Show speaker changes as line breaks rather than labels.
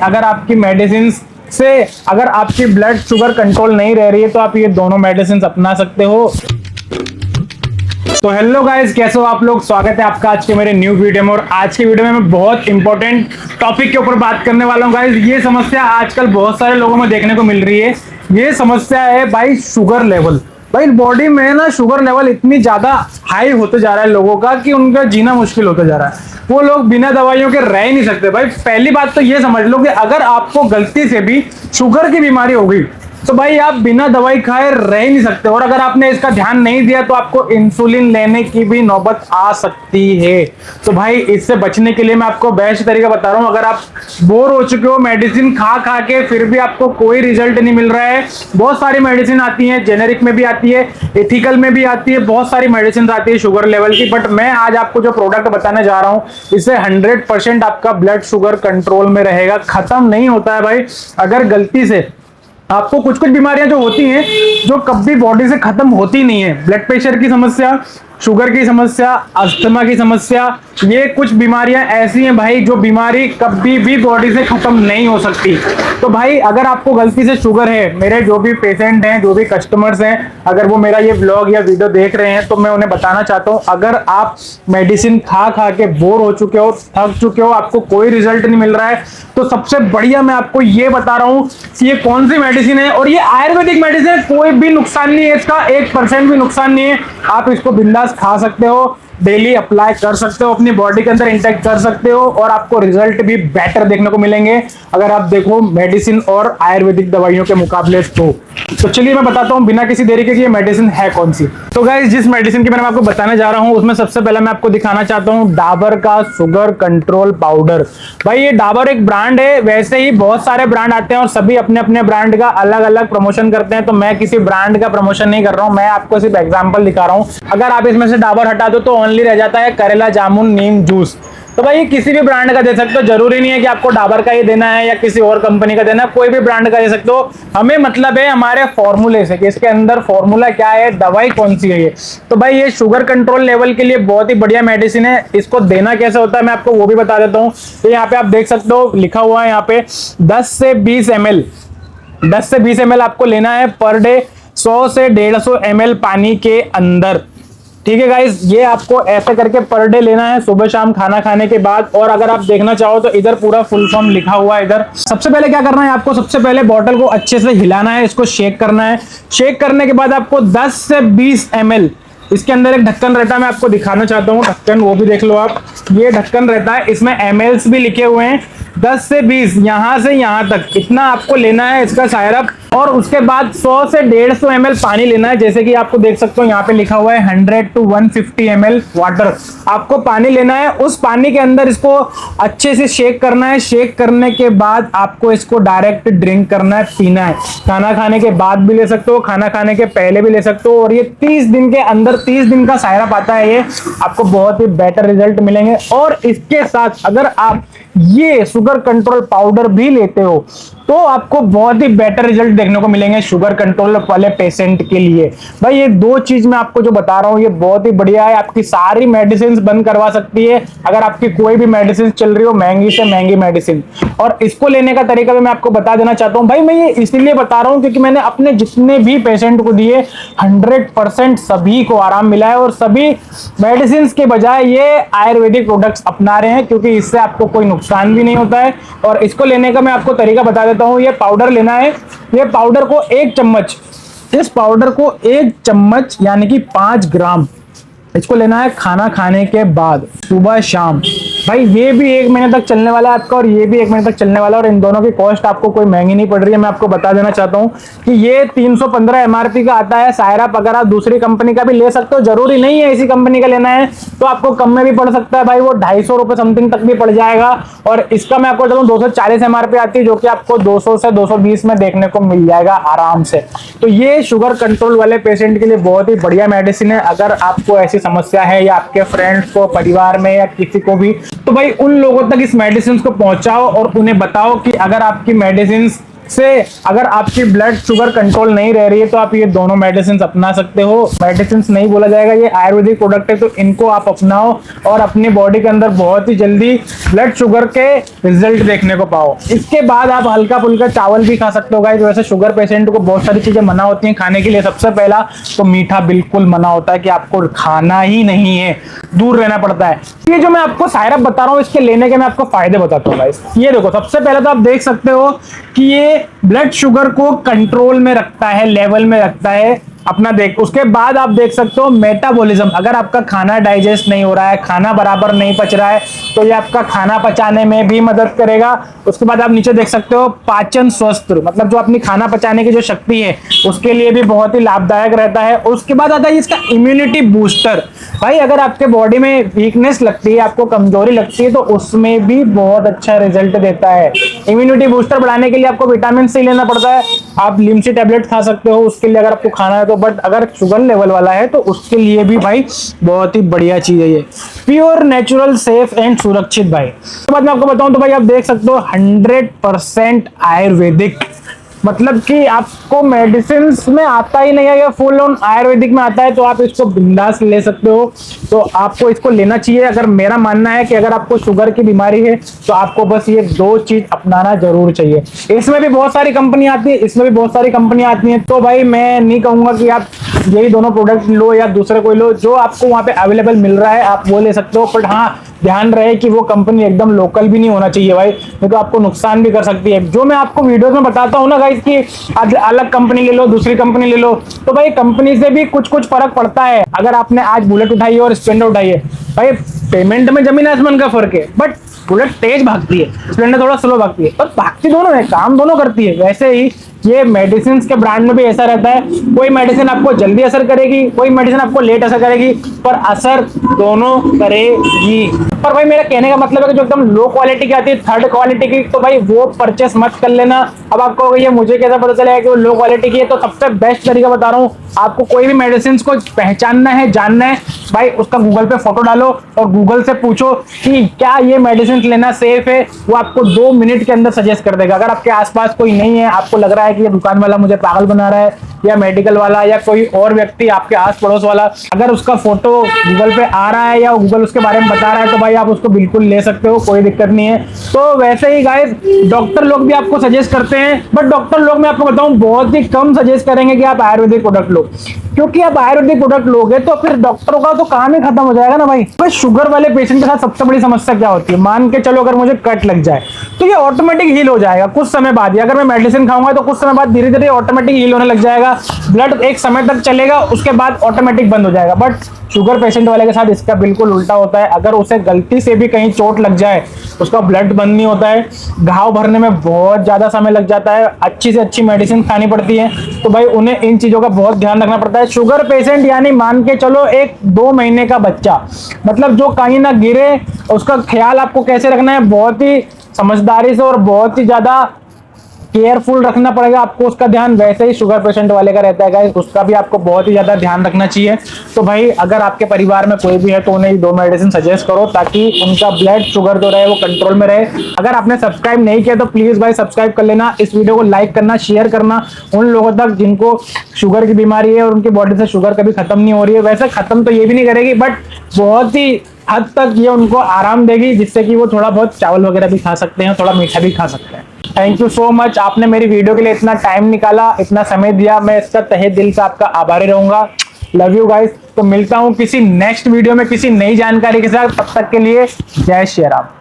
अगर आपकी मेडिसिन से अगर आपकी ब्लड शुगर कंट्रोल नहीं रह रही है तो आप ये दोनों मेडिसिन अपना सकते हो। तो हेलो गाइस, कैसे हो आप लोग। स्वागत है आपका आज के मेरे न्यू वीडियो में। और आज की वीडियो में मैं बहुत इंपॉर्टेंट टॉपिक के ऊपर बात करने वाला हूँ गाइस। ये समस्या आजकल बहुत सारे लोगों में देखने को मिल रही है। ये समस्या है भाई शुगर लेवल। भाई बॉडी में ना शुगर लेवल इतनी ज्यादा हाई होते जा रहा है लोगों का कि उनका जीना मुश्किल होता जा रहा है। वो लोग बिना दवाइयों के रह ही नहीं सकते। भाई पहली बात तो ये समझ लो कि अगर आपको गलती से भी शुगर की बीमारी हो गई तो भाई आप बिना दवाई खाए रह ही नहीं सकते। और अगर आपने इसका ध्यान नहीं दिया तो आपको इंसुलिन लेने की भी नौबत आ सकती है। तो भाई इससे बचने के लिए मैं आपको बेस्ट तरीका बता रहा हूं। अगर आप बोर हो चुके हो मेडिसिन खा खा के फिर भी आपको कोई रिजल्ट नहीं मिल रहा है, बहुत सारी मेडिसिन आती है, जेनेरिक में भी आती है, एथिकल में भी आती है, बहुत सारी मेडिसिन आती है शुगर लेवल की। बट मैं आज आपको जो प्रोडक्ट बताने जा रहा हूं इससे 100% आपका ब्लड शुगर कंट्रोल में रहेगा। खत्म नहीं होता है भाई। अगर गलती से आपको कुछ कुछ बीमारियां जो होती हैं जो कभी बॉडी से खत्म होती नहीं है, ब्लड प्रेशर की समस्या, शुगर की समस्या, अस्थमा की समस्या, ये कुछ बीमारियां ऐसी हैं भाई जो बीमारी कभी भी बॉडी से खत्म नहीं हो सकती। तो भाई अगर आपको गलती से शुगर है, मेरे जो भी पेशेंट हैं, जो भी कस्टमर्स हैं, अगर वो मेरा ये व्लॉग या वीडियो देख रहे हैं तो मैं उन्हें बताना चाहता हूं, अगर आप मेडिसिन खा खा के बोर हो चुके हो, थक चुके हो, आपको कोई रिजल्ट नहीं मिल रहा है, तो सबसे बढ़िया मैं आपको ये बता रहा हूं कि ये कौन सी मेडिसिन है। और ये आयुर्वेदिक मेडिसिन है, कोई भी नुकसान नहीं है इसका, 1% भी नुकसान नहीं है। आप इसको बिंदास खा सकते हो, डेली अप्लाई कर सकते हो, अपनी बॉडी के अंदर इंटेक्ट कर सकते हो और आपको रिजल्ट भी बेटर देखने को मिलेंगे अगर आप देखो मेडिसिन और आयुर्वेदिक दवाइयों के मुकाबले। तो चलिए मैं बताता हूं बिना किसी देरी के कि ये मेडिसिन है कौन सी। तो गाइस जिस मेडिसिन की मैं आपको बताने जा रहा हूं उसमें सबसे पहले मैं आपको दिखाना चाहता हूं डाबर का शुगर कंट्रोल पाउडर। भाई ये डाबर एक ब्रांड है, वैसे ही बहुत सारे ब्रांड आते हैं और सभी अपने अपने ब्रांड का अलग अलग प्रमोशन करते हैं। तो मैं किसी ब्रांड का प्रमोशन नहीं कर रहा हूं, मैं आपको सिर्फ एग्जांपल दिखा रहा हूं। अगर आप इसमें से डाबर हटा दो तो ओनली रह जाता है करेला जामुन नीम जूस। तो भाई ये किसी भी ब्रांड का दे सकते हो, जरूरी नहीं है कि आपको डाबर का ही देना है या किसी और कंपनी का देना है, कोई भी ब्रांड का दे सकते हो। हमें मतलब है हमारे फॉर्मूले से कि इसके अंदर फॉर्मूला क्या है, दवाई कौन सी है ये। तो भाई ये शुगर कंट्रोल लेवल के लिए बहुत ही बढ़िया मेडिसिन है। इसको देना कैसे होता है मैं आपको वो भी बता देता हूँ। तो यहाँ पे आप देख सकते हो लिखा हुआ है यहाँ पे 10 से 20 ml, 10 से 20 ml आपको लेना है पर डे, 100 से 150 ml पानी के अंदर। ठीक है गाइस, ये आपको ऐसे करके पर डे लेना है सुबह शाम खाना खाने के बाद। और अगर आप देखना चाहो तो इधर पूरा फुल फॉर्म लिखा हुआ है। इधर सबसे पहले क्या करना है आपको, सबसे पहले बॉटल को अच्छे से हिलाना है, इसको शेक करना है। शेक करने के बाद आपको 10 से 20 ml, इसके अंदर एक ढक्कन रहता है, मैं आपको दिखाना चाहता हूँ ढक्कन, वो भी देख लो आप। ये ढक्कन रहता है, इसमें mls भी लिखे हुए हैं। 10 से 20 यहां से यहां तक इतना आपको लेना है इसका सायरप। और उसके बाद 100 से 150 ml पानी लेना है। जैसे कि आपको देख सकते हो यहाँ पे लिखा हुआ है 100 to 150 ml वाटर, आपको पानी लेना है। उस पानी के अंदर इसको अच्छे से शेक करना है। शेक करने के बाद आपको इसको डायरेक्ट ड्रिंक करना है, पीना है। खाना खाने के बाद भी ले सकते हो, खाना खाने के पहले भी ले सकते हो। और ये 30 दिन के अंदर, 30 दिन का सायरप आता है, ये आपको बहुत ही बेटर रिजल्ट मिलेंगे। और इसके साथ अगर आप ये शुगर कंट्रोल पाउडर भी लेते हो तो आपको बहुत ही बेटर रिजल्ट देखने को मिलेंगे शुगर कंट्रोल वाले पेशेंट के लिए। भाई ये दो चीज मैं आपको जो बता रहा हूं ये बहुत ही बढ़िया है, आपकी सारी मेडिसिन बंद करवा सकती है अगर आपकी कोई भी मेडिसिन चल रही हो, महंगी से महंगी मेडिसिन। और इसको लेने का तरीका भी मैं आपको बता देना चाहता हूं। भाई मैं ये इसलिए बता रहा हूं क्योंकि मैंने अपने जितने भी पेशेंट को दिए 100% सभी को आराम मिला है और सभी मेडिसिन के बजाय ये आयुर्वेदिक प्रोडक्ट्स अपना रहे हैं, क्योंकि इससे आपको कोई नुकसान भी नहीं होता है। और इसको लेने का मैं आपको तरीका बता देता हूं। ये पाउडर लेना है, ये पाउडर को 1 चम्मच, इस पाउडर को 1 चम्मच यानी कि 5 ग्राम इसको लेना है खाना खाने के बाद, सुबह शाम। भाई ये भी 1 महीने तक चलने वाला है आपका और ये भी 1 महीने तक चलने वाला है। और इन दोनों की कॉस्ट आपको कोई महंगी नहीं पड़ रही है। मैं आपको बता देना चाहता हूँ कि ये 315 एमआरपी का आता है सायरप। अगर आप दूसरी कंपनी का भी ले सकते हो, जरूरी नहीं है इसी कंपनी का लेना है, तो आपको कम में भी पड़ सकता है। भाई वो 250 रुपए समथिंग तक भी पड़ जाएगा। और इसका मैं आपको बताऊँ 240 एमआरपी आती है, जो कि आपको 200 से 220 में देखने को मिल जाएगा आराम से। तो ये शुगर कंट्रोल वाले पेशेंट के लिए बहुत ही बढ़िया मेडिसिन है। अगर आपको ऐसी समस्या है या आपके फ्रेंड्स को, परिवार में या किसी को भी, तो भाई उन लोगों तक इस मेडिसिन को पहुंचाओ और उन्हें बताओ कि अगर आपकी मेडिसिन से अगर आपकी ब्लड शुगर कंट्रोल नहीं रह रही है तो आप ये दोनों मेडिसिन अपना सकते हो। मेडिसिन नहीं बोला जाएगा, ये आयुर्वेदिक प्रोडक्ट है, तो इनको आप अपनाओ और अपनी बॉडी के अंदर बहुत ही जल्दी ब्लड शुगर के रिजल्ट देखने को पाओ। इसके बाद आप हल्का फुल्का चावल भी खा सकते हो गाइस। वैसे शुगर पेशेंट को बहुत सारी चीजें मना होती हैं खाने के लिए। सबसे पहला तो मीठा बिल्कुल मना होता है कि आपको खाना ही नहीं है, दूर रहना पड़ता है। ये जो मैं आपको सायरप बता रहा हूँ, इसके लेने के मैं आपको फायदे बताता हूँ गाइस। ये देखो, सबसे पहले तो आप देख सकते हो कि ये ब्लड शुगर को कंट्रोल में रखता है, लेवल में रखता है अपना। देख, उसके बाद आप देख सकते हो मेटाबॉलिज्म। अगर आपका खाना डाइजेस्ट नहीं हो रहा है, खाना बराबर नहीं पच रहा है, तो ये आपका खाना पचाने में भी मदद करेगा। उसके बाद आप नीचे देख सकते हो पाचन स्वस्थ, मतलब जो अपनी खाना पचाने की जो शक्ति है उसके लिए भी बहुत ही लाभदायक रहता है। उसके बाद आता है इसका इम्यूनिटी बूस्टर। भाई अगर आपके बॉडी में वीकनेस लगती है, आपको कमजोरी लगती है, तो उसमें भी बहुत अच्छा रिजल्ट देता है। इम्यूनिटी बूस्टर बढ़ाने के लिए आपको विटामिन सी लेना पड़ता है। आप लिमसी टैबलेट खा सकते हो उसके लिए अगर आपको खाना है तो, बट अगर शुगर लेवल वाला है तो उसके लिए भी भाई बहुत ही बढ़िया चीज है ये। प्योर नेचुरल सेफ एंड सुरक्षित भाई। तो बाद मैं आपको बताऊं तो भाई आप देख सकते हो 100% आयुर्वेदिक, मतलब कि आपको मेडिसिन में आता ही नहीं है, ये फुल ऑन आयुर्वेदिक में आता है, तो आप इसको बिंदास ले सकते हो। तो आपको इसको लेना चाहिए। अगर मेरा मानना है कि अगर आपको शुगर की बीमारी है तो आपको बस ये दो चीज अपनाना जरूर चाहिए। इसमें भी बहुत सारी कंपनी आती है, इसमें भी बहुत सारी कंपनियां आती हैं, तो भाई मैं नहीं कहूंगा कि आप यही दोनों प्रोडक्ट लो या दूसरे कोई लो। जो आपको वहां पे अवेलेबल मिल रहा है आप वो ले सकते हो, बट हाँ ध्यान रहे कि वो कंपनी एकदम लोकल भी नहीं होना चाहिए भाई, नहीं तो आपको नुकसान भी कर सकती है। जो मैं आपको वीडियोस में बताता हूँ ना गाइस कि अलग कंपनी ले लो, दूसरी कंपनी ले लो, तो भाई कंपनी से भी कुछ कुछ फर्क पड़ता है। अगर आपने आज बुलेट उठाई है और स्प्लेंडर उठाई है, भाई पेमेंट में जमीन आसमान का फर्क है, बट बुलेट तेज भागती है, स्प्लेंडर थोड़ा स्लो भागती है, पर भागती दोनों है, काम दोनों करती है। वैसे ही ये मेडिसिन के ब्रांड में भी ऐसा रहता है, कोई मेडिसिन आपको जल्दी असर करेगी, कोई मेडिसिन आपको लेट असर करेगी, पर असर दोनों करेगी। पर भाई मेरा कहने का मतलब है कि जो एकदम लो क्वालिटी की आती है, थर्ड क्वालिटी की, तो भाई वो परचेस मत कर लेना। अब आपको ये मुझे कैसा पता चलेगा कि वो लो क्वालिटी की है, तो सबसे बेस्ट तरीका बता रहा हूँ आपको। कोई भी मेडिसिन को पहचानना है, जानना है, भाई उसका गूगल पे फोटो डालो और गूगल से पूछो कि क्या ये मेडिसिन लेना सेफ है, वो आपको 2 मिनट के अंदर सजेस्ट कर देगा। अगर आपके आसपास कोई नहीं है, आपको लग रहा है कि ये दुकान वाला मुझे पागल बना रहा है, या मेडिकल वाला या कोई और व्यक्ति आपके आस पड़ोस वाला, अगर उसका फोटो गूगल पे आ रहा है या गूगल उसके बारे में बता रहा है, तो भाई आप उसको बिल्कुल ले सकते हो, कोई दिक्कत नहीं है। तो वैसे ही गाइस डॉक्टर लोग भी आपको सजेस्ट करते हैं, बट डॉक्टर लोग मैं आपको बताऊं बहुत ही कम सजेस्ट करेंगे कि आप आयुर्वेदिक प्रोडक्ट लो, क्योंकि आप आयुर्वेदिक प्रोडक्ट लोगे तो फिर डॉक्टरों का तो काम ही खत्म हो जाएगा ना भाई। तो शुगर वाले पेशेंट के साथ सबसे बड़ी समस्या क्या होती है, मान के चलो अगर मुझे कट लग जाए तो ये ऑटोमेटिक हील हो जाएगा कुछ समय बाद। अगर मैं मेडिसिन खाऊंगा तो कुछ समय बाद धीरे धीरे ऑटोमेटिक हील होने लग जाएगा, ब्लड एक समय तक चलेगा, उसके बाद ऑटोमेटिक बंद हो जाएगा। बट शुगर पेशेंट वाले के साथ इसका बिल्कुल उल्टा होता है। अगर उसे गलती से भी कहीं चोट लग जाए, उसका ब्लड बंद नहीं होता है, घाव भरने में बहुत ज्यादा समय लग जाता है, अच्छी से अच्छी मेडिसिन खानी पड़ती है। तो भाई उन्हें इन चीजों का बहुत ध्यान रखना पड़ता है। शुगर पेशेंट यानी मान के चलो एक 2 महीने का बच्चा, मतलब जो कहीं ना गिरे, उसका ख्याल आपको कैसे रखना है, बहुत ही समझदारी से और बहुत ही ज्यादा केयरफुल रखना पड़ेगा आपको उसका ध्यान। वैसे ही शुगर पेशेंट वाले का रहता है गाइस, उसका भी आपको बहुत ही ज्यादा ध्यान रखना चाहिए। तो भाई अगर आपके परिवार में कोई भी है तो उन्हें 2 मेडिसिन सजेस्ट करो, ताकि उनका ब्लड शुगर जो रहे वो कंट्रोल में रहे। अगर आपने सब्सक्राइब नहीं किया तो प्लीज भाई सब्सक्राइब कर लेना, इस वीडियो को लाइक करना, शेयर करना उन लोगों तक जिनको शुगर की बीमारी है और उनकी बॉडी से शुगर कभी खत्म नहीं हो रही है। वैसे खत्म तो ये भी नहीं करेगी, बट बहुत ही हद तक ये उनको आराम देगी, जिससे कि वो थोड़ा बहुत चावल वगैरह भी खा सकते हैं, थोड़ा मीठा भी खा सकते हैं। थैंक यू सो मच, आपने मेरी वीडियो के लिए इतना टाइम निकाला, इतना समय दिया, मैं इसका तहे दिल से आपका आभारी रहूंगा। Love you guys. तो मिलता हूं किसी नेक्स्ट वीडियो में किसी नई जानकारी के साथ, तब तक के लिए जय श्री राम।